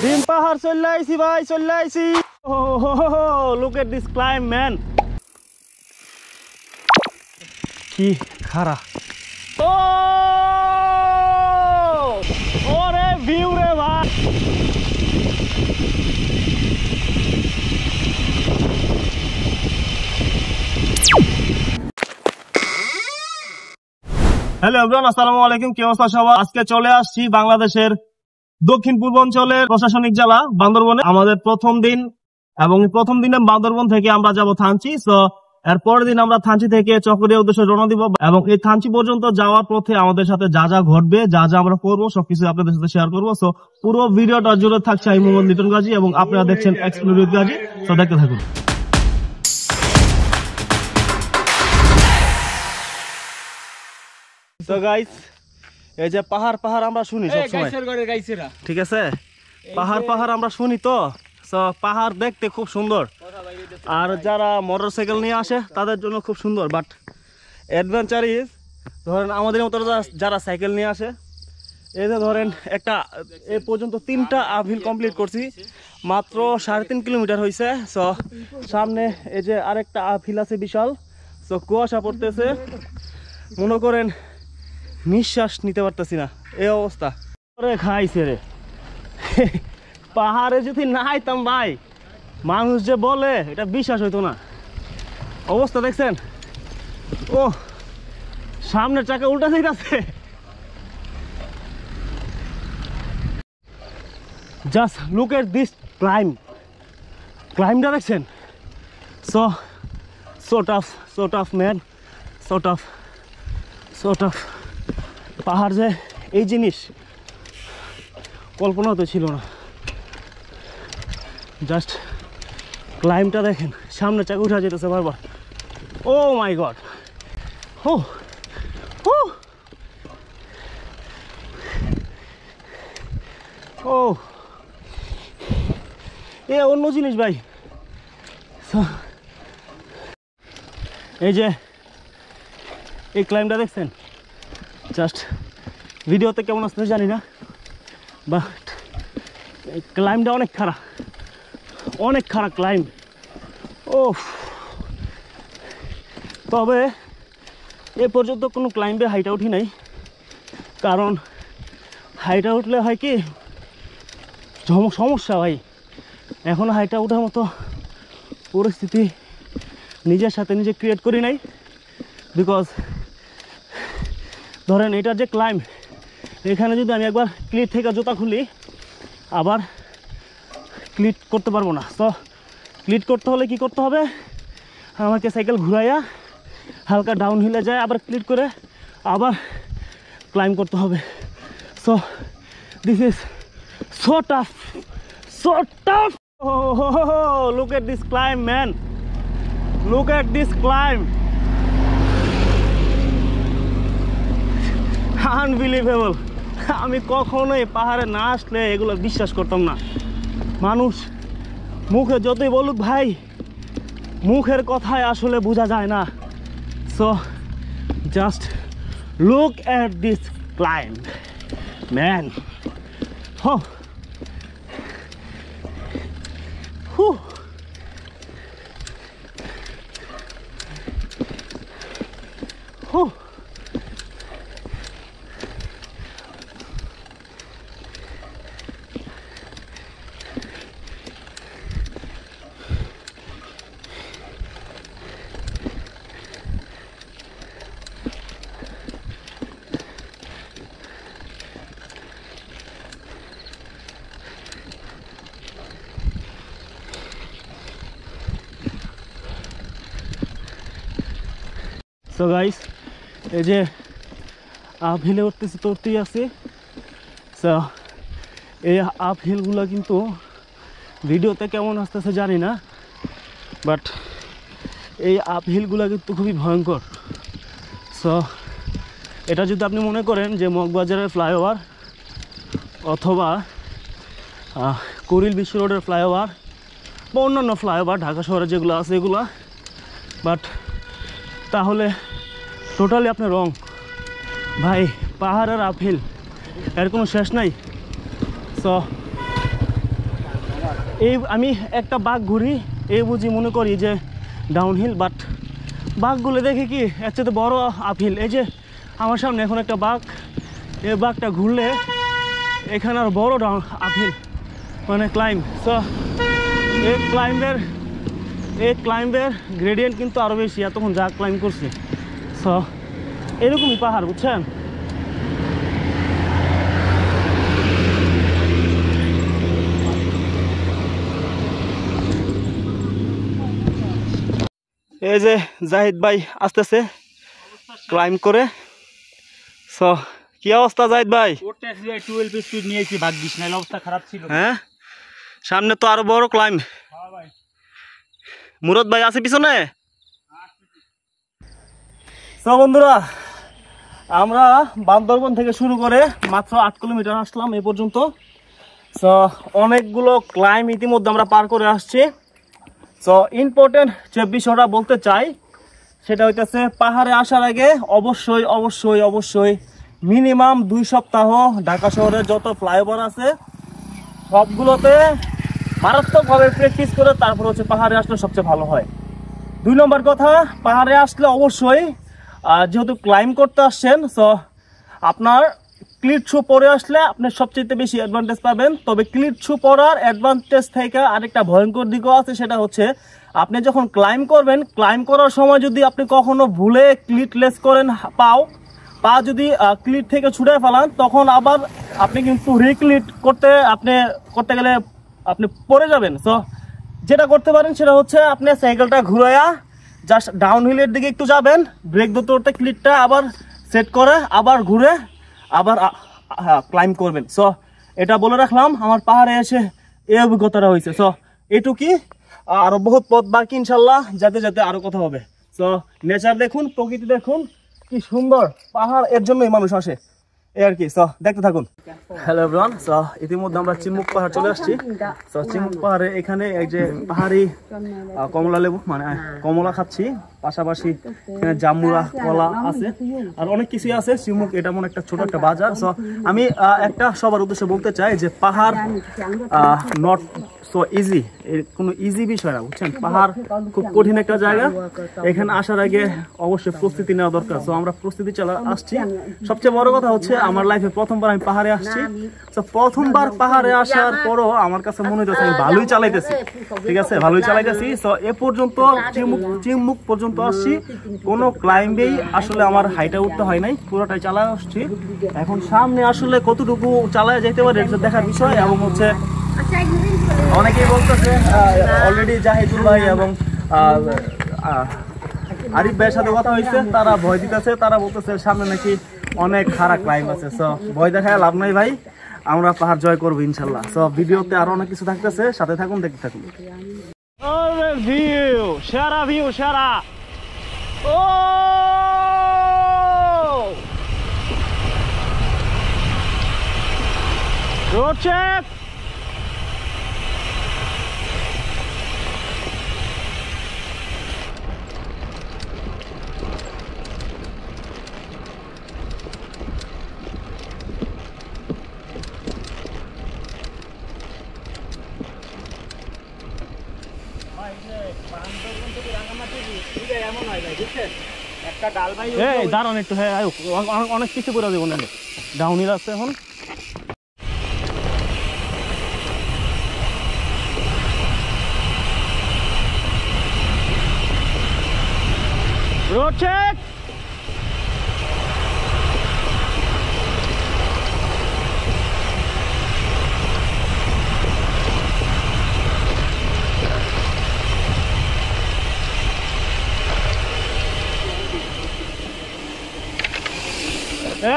ডিম পাহাড় চলে আইছি ভাই, চলে আইছি। Look at this climb man, কি খারা। ও ওরে ভিউ রে ভাই। হ্যালো এভরিওয়ান, আসসালামু আলাইকুম। কি অবস্থা সবার? আজকে চলে আসছি বাংলাদেশের দক্ষিণ পূর্বাঞ্চলের প্রশাসনিক জেলা বান্দরবনে। আমাদের প্রথম দিন, এবং প্রথম দিনে বান্দরবন থেকে আমরা যাব থানচি। সো এর পরের দিন আমরা থানচি থেকে চকরিয়া উদ্দেশ্যে রওনা দিব, এবং এই থানচি পর্যন্ত যাওয়ার পথে আমাদের সাথে যা যা ঘটবে, যা যা আমরা করবো, সবকিছু আপনাদের সাথে শেয়ার করবো। সো পুরো ভিডিওটা জুড়ে থাকছে আমি মোহাম্মদ লিটন গাজী, এবং আপনারা দেখছেন এক্সপ্লোর উইথ গাজী। সো দেখতে থাকুন। তো গাইস, এই যে পাহাড় পাহাড় আমরা শুনি সবসময়, ঠিক আছে? পাহাড় আমরা শুনি তো। পাহাড় দেখতে খুব সুন্দর, আর যারা মোটরসাইকেল নিয়ে আসে তাদের জন্য খুব সুন্দর। বাট অ্যাডভেঞ্চার ইজ, ধরেন আমাদের মতো যারা সাইকেল নিয়ে আসে, এই যে ধরেন একটা এ পর্যন্ত 3টা আপহিল কমপ্লিট করছি, মাত্র 3.5 কিলোমিটার হয়েছে। সো সামনে এই যে আরেকটা আপহিল আছে বিশাল। সো কুয়াশা পড়তেছে, মনে করেন নিঃশ্বাস নিতে পারতেছি না, এই অবস্থা। খাইছে রে পাহাড়ে যদি না আইতাম ভাই, মানুষ যে বলে এটা বিশ্বাস হইতো না। অবস্থা দেখছেন? ও সামনের চাকা উল্টা যাইতাছে। জাস্ট লুক এট দিস ক্লাইম্বটা দেখছেন? So tough man, so tough. পাহাড় যে এই জিনিস কল্পনা তো ছিল না। জাস্ট ক্লাইম্বটা দেখেন, সামনে চাকা উঠা যেতেছে বারবার। ও মাই গড, ও এ অন্য জিনিস ভাই। এই যে এই ক্লাইম্বটা দেখছেন? জাস্ট ভিডিওতে কেমন আসতে জানি না, বাট এই ক্লাইম্বটা অনেক খারাপ ক্লাইম্ব। ও তবে এ পর্যন্ত কোনো ক্লাইম্বে হাইটা উঠি নাই, কারণ হাইটা উঠলে হয় কি সমস্যা ভাই। এখন হাইটা ওঠার মতো পরিস্থিতি নিজের সাথে নিজে ক্রিয়েট করি নাই। বিকজ ধরেন এটার যে ক্লাইম্ব, এখানে যদি আমি একবার ক্লিট থেকে জুতা খুলি, আবার ক্লিট করতে পারবো না। তো ক্লিট করতে হলে কি করতে হবে? আমাকে সাইকেল ঘুরাইয়া হালকা ডাউন হিলে যায়, আবার ক্লিট করে আবার ক্লাইম্ব করতে হবে। So this is so tough. Look at this climb man, look at this climb, unbelievable. আমি কখনোই পাহাড়ে না আসলে এগুলো বিশ্বাস করতাম না। মানুষ মুখে যতই বলুক ভাই, মুখের কথায় আসলে বোঝা যায় না। So just look at this climb man. So guys, এই যে আপহিলে উঠতেই আছে। সো এই আপহিলগুলো কিন্তু ভিডিওতে কেমন আসতেছে জানি না, বাট এই আপহিলগুলো কিন্তু খুবই ভয়ঙ্কর। সো এটা যদি আপনি মনে করেন যে মগবাজারের ফ্লাইওভার অথবা কুড়িল বিশ্ব রোডের ফ্লাইওভার বা অন্যান্য ফ্লাইওভার ঢাকা শহরে যেগুলো আছে এগুলো, বাট তাহলে টোটালি আপনি রং ভাই। পাহাড়ের আপহিল এর কোনো শেষ নাই। সো এই আমি একটা বাঘ ঘুরি এই বুঝি মনে করি যে ডাউনহিল, বাট বাঘগুলো দেখে কি এর চেয়ে বড় আপহিল। এই যে আমার সামনে এখন একটা বাঘ, এই বাঘটা ঘুরলে এখানে আর বড় ডাউন আপহিল মানে ক্লাইম্ব। সো এই ক্লাইম্বের গ্রেডিয়েন্ট কিন্তু আরও বেশি এতক্ষণ যা ক্লাইম্ব করছি। সো এরকমই পাহাড়, বুঝছেন? এই যে জাহিদ ভাই আসতেছে ক্লাইম্ব করে। সো কি অবস্থা জাহিদ ভাই? 12 স্পিড নিয়েছি, ভাগ্যিস না অবস্থা খারাপ ছিল। হ্যাঁ, সামনে তো আরো বড় ক্লাইম্ব। মুরাদ ভাই আছে পিছনে। তো বন্ধুরা, আমরা বান্দরবন থেকে শুরু করে মাত্র 8 কিলোমিটার আসলাম এ পর্যন্ত। সো অনেকগুলো ক্লাইম্ব ইতিমধ্যে আমরা পার করে আসছি। সো ইম্পর্টেন্ট যে বিষয়টা বলতে চাই সেটা হইতেছে, পাহাড়ে আসার আগে অবশ্যই অবশ্যই অবশ্যই মিনিমাম 2 সপ্তাহ ঢাকা শহরের যত ফ্লাইওভার আছে সবগুলোতে মারাত্মকভাবে প্র্যাকটিস করে তারপর হচ্ছে পাহাড়ে আসলে সবচেয়ে ভালো হয়। 2 নম্বর কথা, পাহাড়ে আসলে অবশ্যই যেহেতু ক্লাইম্ব করতে আসছেন, সো আপনার ক্লিট শু পরে আসলে আপনি সবচেয়ে বেশি অ্যাডভান্টেজ পাবেন। তবে ক্লিট শু পরার অ্যাডভান্টেজ থেকে আরেকটা ভয়ঙ্কর দিকও আছে, সেটা হচ্ছে আপনি যখন ক্লাইম্ব করবেন, ক্লাইম্ব করার সময় যদি আপনি কখনো ভুলে ক্লিট লেস করেন পা যদি ক্লিট থেকে ছুটে ফেলান, তখন আবার আপনি কিন্তু রিক্লিট করতে গেলে আপনি পড়ে যাবেন। সো যেটা করতে পারেন সেটা হচ্ছে আপনি সাইকেলটা ঘুরাইয়া জাস্ট ডাউনহিলের দিকে একটু যাবেন, ব্রেক ধরতে ক্লিটটা আবার সেট করে আবার ঘুরে আবার ক্লাইম্ব করবেন। সো এটা বলে রাখলাম, আমার পাহাড়ে এসে এই অভিজ্ঞতাটা হয়েছে। সো এটুকুই, আরো বহুত পথ বাকি ইনশাল্লাহ, যাতে যাতে আরো কথা হবে। সো নেচার দেখুন, প্রকৃতি দেখুন, কি সুন্দর পাহাড়, এর জন্যই মানুষ আসে এই আর কি। সো দেখতে থাকুন। হ্যালো এভরিওয়ান, সো ইতিমধ্যে আমরা চিম্মুক পাহাড় চলে আসছি। সো চিম্মুক পাহাড়ে এখানে এই যে পাহাড়ি কমলা লেবু মানে কমলা খাচ্ছি, পাশাপাশি এখানে জামুরা কলা আছে আর অনেক কিছুই আছে। চিম্মুক এটা মনে একটা ছোট একটা বাজার। সো আমি একটা সবার উদ্দেশ্যে বলতে চাই যে পাহাড় নট সো ইজি, কোনো ইজি বিষয় না, বুঝছেন? পাহাড় খুব কঠিন একটা জায়গা, এখানে আসার আগে অবশ্যই প্রস্তুতি নেওয়া দরকার। সো আমরা প্রস্তুতি আসছি। সবচেয়ে বড় কথা হচ্ছে আমার লাইফে প্রথমবার আমি পাহাড়ে আসছি। তো প্রথমবার পাহাড়ে আসার পরও আমার কাছে মনে হচ্ছে আমি ভালোই চালাইতেছি, ঠিক আছে, ভালোই চালাইতেছি। সো এ পর্যন্ত চিম্মুক পর্যন্ত আসছি, কোনো ক্লাইম্বেই আসলে আমার হাইটা উঠতে হয় নাই, পুরোটাই চালা আসছি। এখন সামনে আসলে কতটুকু চালায় যেতে পারে এটা দেখার বিষয়। এবং হচ্ছে অনেকেই বলতেছে অলরেডি জাহিদুল ভাই এবং আরিফ ভাইয়ের সাথে কথা হয়েছে, তারা ভয় দিতেছে, তারা বলতেছে সামনে নাকি অনেক খারাপ ক্লাইম্ব আছে। সো ভয় দেখায় লাভ নাই ভাই, আমরা পাহাড় জয় করবো ইনশাল্লাহ। সো ভিডিওতে আরো অনেক কিছু থাকতেছে, সাথে থাকুন, দেখতে থাকুন। ভিউ সেরা, ভিউ সেরা। ও রোড চেক। দাঁড়ান একটু, হ্যাঁ অনেক কিছু করে দেবো না, ডাউনিল আছে এখন। Road check.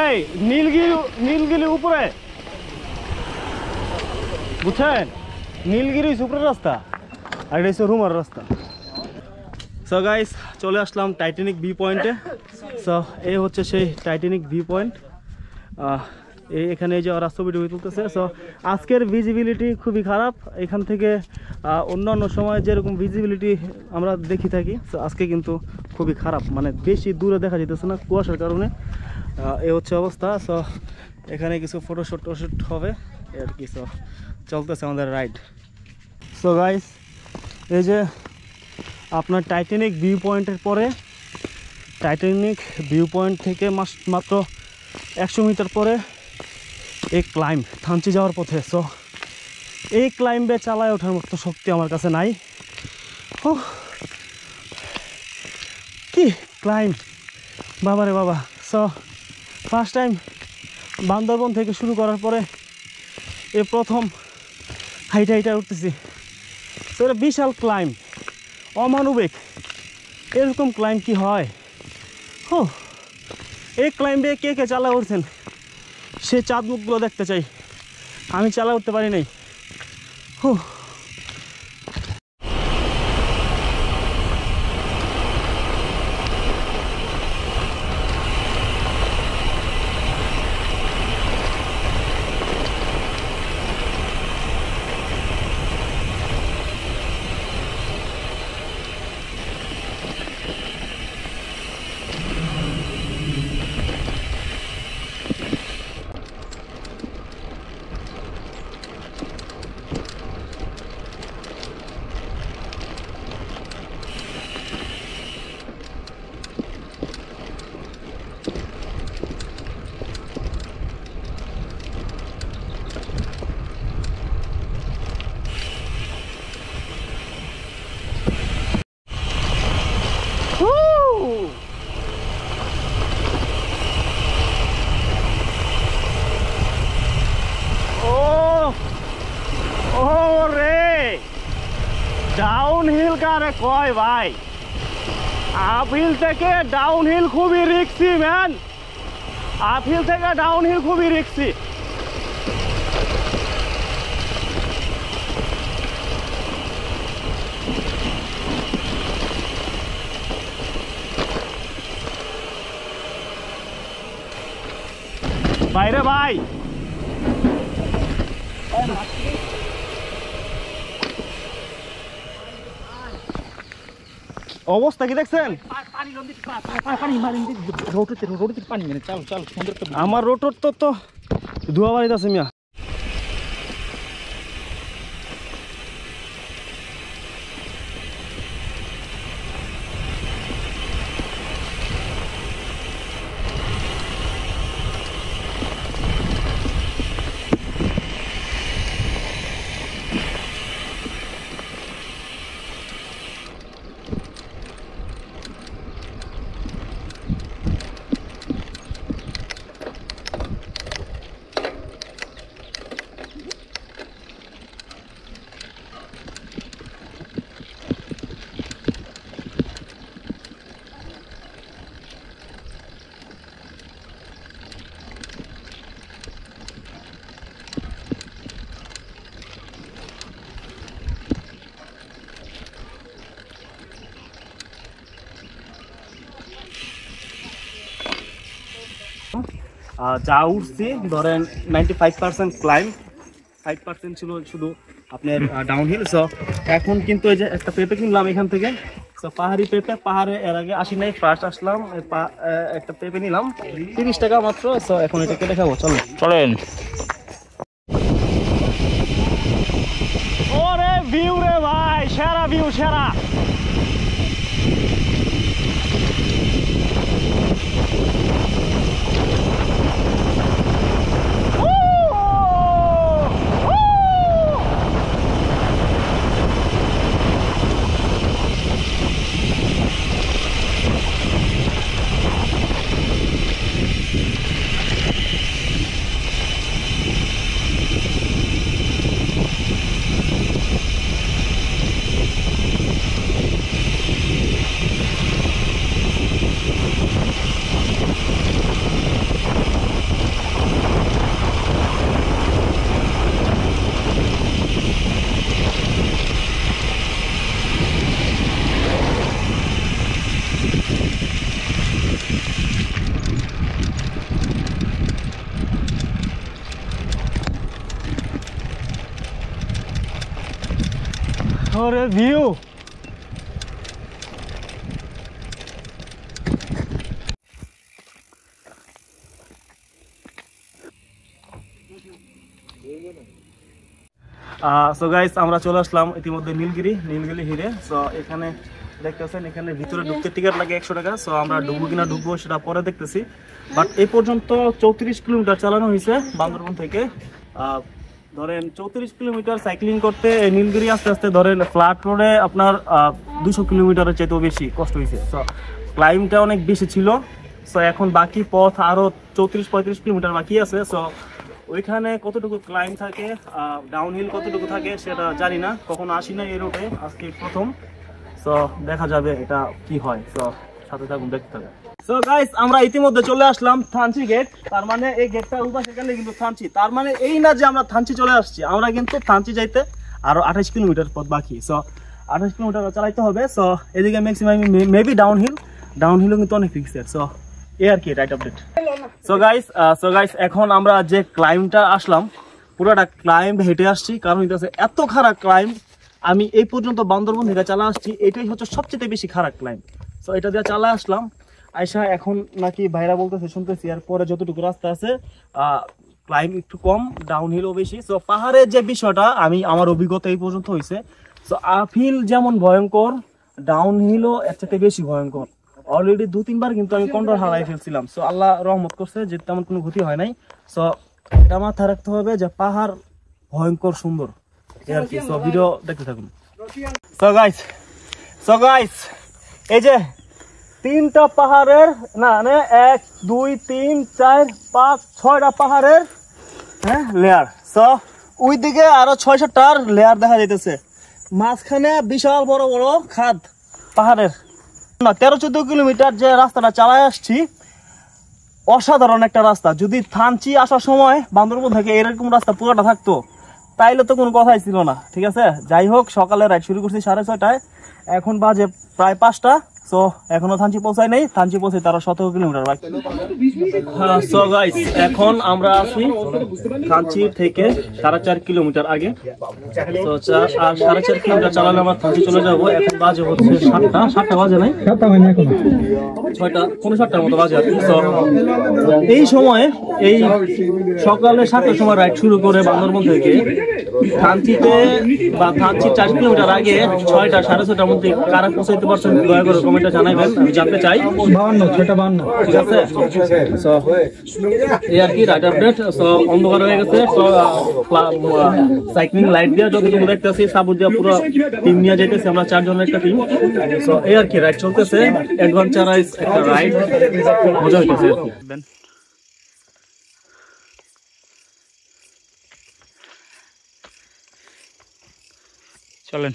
এই নীলগিরি উপরে, বুঝছেন? নীলগিরি উপরের রাস্তা আর এটা হচ্ছে রুমার রাস্তা। সো গাইস, চলে আসলাম টাইটানিক ভিউ পয়েন্টে। সো এই হচ্ছে সেই টাইটানিক ভিউ পয়েন্ট। এখানে এই যে ওরা ছবি তুলতেছে। সো আজকের ভিজিবিলিটি খুবই খারাপ, এখান থেকে অন্যান্য সময় যেরকম ভিজিবিলিটি আমরা দেখি থাকি, সো আজকে কিন্তু খুবই খারাপ, মানে বেশি দূরে দেখা যেতেছে না কুয়াশার কারণে। এই হচ্ছে অবস্থা। সো এখানে কিছু ফটোশ্যুট হবে আর কি। সো চলতেছে আমাদের রাইড। সো গাইস, এই যে আপনার টাইটানিক ভিউ পয়েন্টের পরে, টাইটানিক ভিউ পয়েন্ট থেকে মাত্র 100 মিটার পরে এই ক্লাইম্ব থানচি যাওয়ার পথে। সো এই ক্লাইম্বে চালায় ওঠার মতো শক্তি আমার কাছে নাই। ও কি ক্লাইম্ব বাবারে বাবা। সো ফার্স্ট টাইম বান্দরবন থেকে শুরু করার পরে এ প্রথম হাইটা উঠতেছি। তো এটা বিশাল ক্লাইম্ব, অমানবিক। এরকম ক্লাইম্ব কি হয়? ও এই ক্লাইম্বে কে কে চালা উঠছেন সে চাঁদ মুখগুলো দেখতে চাই। আমি চালা উঠতে পারি নাই। ডাউনহিল কারে কয় ভাই, আপহিল থেকে ডাউনহিল খুবই রিস্কি ম্যান। আপহিল থেকে ডাউনহিল খুবই রিস্কি। বাইরে ভাই, অবস্থা কি দেখছেন? আমার রোটর তো ধোয়া বাড়িতে আছে মিয়া। যা উঠছি ধরেন 95% ক্লাইম্ব, 5% ছিল শুধু আপনার ডাউনহিল। সো এখন কিন্তু এই যে একটা পেঁপে কিনলাম এখান থেকে। সো পাহাড়ি পেঁপে, পাহাড়ে এর আগে আসি নাই, ফার্স্ট আসলাম। একটা পেঁপে নিলাম 30 টাকা মাত্র। সো এখন এটা কেটে খাবো, চলেন। ওরে ভিউ রে ভাই, সেরা ভিউ, সেরা। ওরে ভিউ, সো গাইস আমরা চলে আসলাম ইতিমধ্যে নীলগিরি হিরে। সো এখানে দেখতেছেন এখানে ভিতরে ঢুকতে টিকিট লাগে 100 টাকা। সো আমরা ঢুকবো কিনা ঢুকবো সেটা পরে দেখতেছি। বাট এই পর্যন্ত 34 কিলোমিটার চালানো হয়েছে বান্দরবন থেকে। ধরেন 34 কিলোমিটার সাইক্লিং করতে নীলগিরি আস্তে আস্তে ধরেন ফ্ল্যাট রোডে আপনার 200 কিলোমিটারের চাইতেও বেশি কষ্ট হয়েছে। সো ক্লাইমটা অনেক বেশি ছিল। সো এখন বাকি পথ আরও 34-35 কিলোমিটার বাকি আছে। সো ওইখানে কতটুকু ক্লাইম থাকে, ডাউনহিল কতটুকু থাকে সেটা জানি না, কখনো আসি না এই রোডে, আজকে প্রথম। সো দেখা যাবে এটা কি হয়। সো সাথে থাকুন, দেখতে হবে। সো গাইস আমরা ইতিমধ্যে চলে আসলাম থানচি গেট। তার মানে এই গেটটার উপাশে গেলে কিন্তু থানচি, তার মানে এই না যে আমরা থানচি চলে আসছি, আমরা কিন্তু থানচি যাইতে আরো 28 কিলোমিটার পথ বাকি। সো 28 কিলোমিটার চালাইতে হবে। সো এদিকে ম্যাক্সিমাম মেবি ডাউনহিলও কিন্তু অনেক রিস্কের। সো এই আর কি রাইট আপডেট। সো গাইস এখন আমরা যে ক্লাইমটা আসলাম পুরোটা ক্লাইম হেঁটে আসছি, কারণ এটা এত খারাপ ক্লাইম। আমি এই পর্যন্ত বান্দরবন থেকে চালা আসছি, এটাই হচ্ছে সবচেয়ে বেশি খারাপ ক্লাইম। সো এটা দিয়ে চালা আসলাম আয়সা, এখন নাকি ভাইরা বলতেছে শুনতেছি আর পরে যতটুকু রাস্তা আছে ক্লাইম একটু কম, ডাউনহিলও বেশি। সো পাহাড়ের যে বিষয়টা আমার অভিজ্ঞতা এই পর্যন্ত হয়েছে, সো আপহিল যেমন ভয়ঙ্কর, ডাউনহিলও এর চাইতে বেশি ভয়ঙ্কর। অলরেডি 2-3 বার কিন্তু আমি কন্ট্রোল হারাই ফেলছিলাম। সো আল্লাহ রহমত করছে যে তেমন কোনো ক্ষতি হয় নাই। সো এটা মাথায় রাখতে হবে যে পাহাড় ভয়ঙ্কর সুন্দর আর কি। সো ভিডিও দেখতে থাকুন। সো গাইস এই যে 3টা পাহাড়ের না 1 2 3 4 5 6টা পাহাড়ের লেয়ার। সো ওই দিকে আরো 6-7টার লেয়ার দেখা যাইতেছে, মাঝখানে বিশাল বড় বড় খাদ পাহাড়ের। 13-14 কিলোমিটার যে রাস্তাটা চালায় আসছি, অসাধারণ একটা রাস্তা। যদি থানচি আসার সময় বান্দরবন থেকে এরকম রাস্তা পুরোটা থাকতো তাইলে তো কোনো কথাই ছিল না, ঠিক আছে। যাই হোক, সকালে রাইড শুরু করছি 6:30টায়, এখন বাজে প্রায় 5টা। সো এখনো থানচি পৌঁছায় নেই, থানচি পৌঁছে তারা 17 কিলোমিটার বাকি। সো গাইস এখন আমরা আছি থানচি থেকে 4.5 কিলোমিটার আগে। তো 4.5 কিলোমিটার চালালে আমরা থানচি চলে যাবো। এখন বাজে হচ্ছে 7টা বাজে নাই, 7টা মানে এখন 6টা 7:15 মতো বাজে আর কি। তো এই সময়ে এই সকালে 7টার সময় রাইড শুরু করে বান্দরবন থেকে থানচিতে বা থানচি 4 কিলোমিটার আগে 6টা 6:30টার মধ্যে কারা পৌঁছাইতে পারছেন দয়া করে কমেন্টে জানাবেন, আমি জানতে চাই। 52 ঠিক আছে। সো এই আর কি রাইড আপডেট। সো অন্ধকার হয়ে গেছে। সাইক্লিং লাইট দিয়ে যতটুকু দেখতেছি সাবুজ দিয়ে পুরো টিম নিয়ে যেতেছি, আমরা 4 জনের একটা টিম। সো এই আর কি রাইড চলতেছে, অ্যাডভেঞ্চারাইজ একটা রাইড, মজা হইতেছে আর কি। চলেন।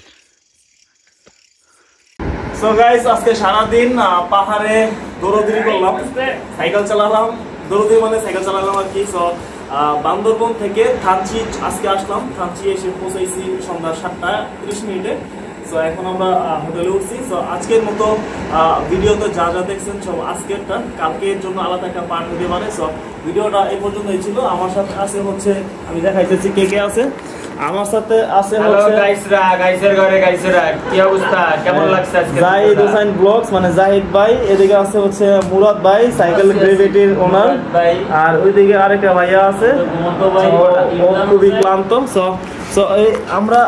সো গাইস আজকে সারাদিন পাহাড়ে দৌড়াদৌড়ি করলাম, সাইকেল চালালাম, দৌড়াদৌড়ি মানে সাইকেল চালালাম আর কি। সো বান্দরবন থেকে থানচি আজকে আসলাম, থানচি এসে পৌঁছাইছি সন্ধ্যা 7:30। সো এখন আমরা হোটেলে উঠছি। সো আজকের মতো ভিডিওতে যা যা দেখছেন সব আজকেরটা, কালকের জন্য আলাদা একটা পার্ট হতে পারে। সো ভিডিওটা এই পর্যন্তই ছিল। আমার সাথে আছে হচ্ছে, আমি দেখাইতেছি কে কে আছে। আমার সাথে আছে হচ্ছে গাইসের ঘরে গাইসেরা, কি অবস্থা, কেমন লাগছে আজকে? জাহিদ হোসেন ব্লগস মানে জাহিদ ভাই, এদিকে আছে হচ্ছে মুরাদ ভাই সাইকেল গ্রেভিটির ওনার ভাই, আর ওইদিকে আরেকটা ভাইয়া আছে ও খুবই ক্লান্ত। সো আমরা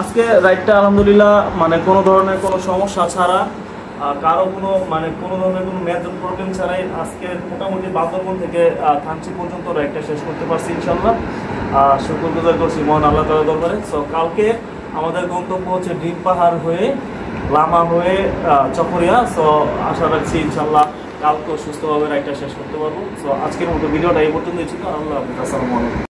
আজকে রাইডটা আলহামদুলিল্লাহ মানে কোনো ধরনের কোনো সমস্যা ছাড়া, কারো কোনো ধরনের কোনো মেজর প্রবলেম ছাড়াই আজকে মোটামুটি বান্দরবন থেকে থানচি পর্যন্ত রাইডটা শেষ করতে পারছি ইনশাল্লাহ। শুকরগুজার করছি মহান আল্লাহ তাআলার দরবারে। সো কালকে আমাদের গন্তব্য হচ্ছে ডিম পাহাড় হয়ে লামা হয়ে চকরিয়া। সো আশা রাখছি ইনশাল্লাহ কালকে সুস্থভাবে রাইডটা শেষ করতে পারবো। সো আজকের মতো ভিডিওটা এই পর্যন্তই ছিল। আল্লাহ হাফেজ, আসসালামু আলাইকুম।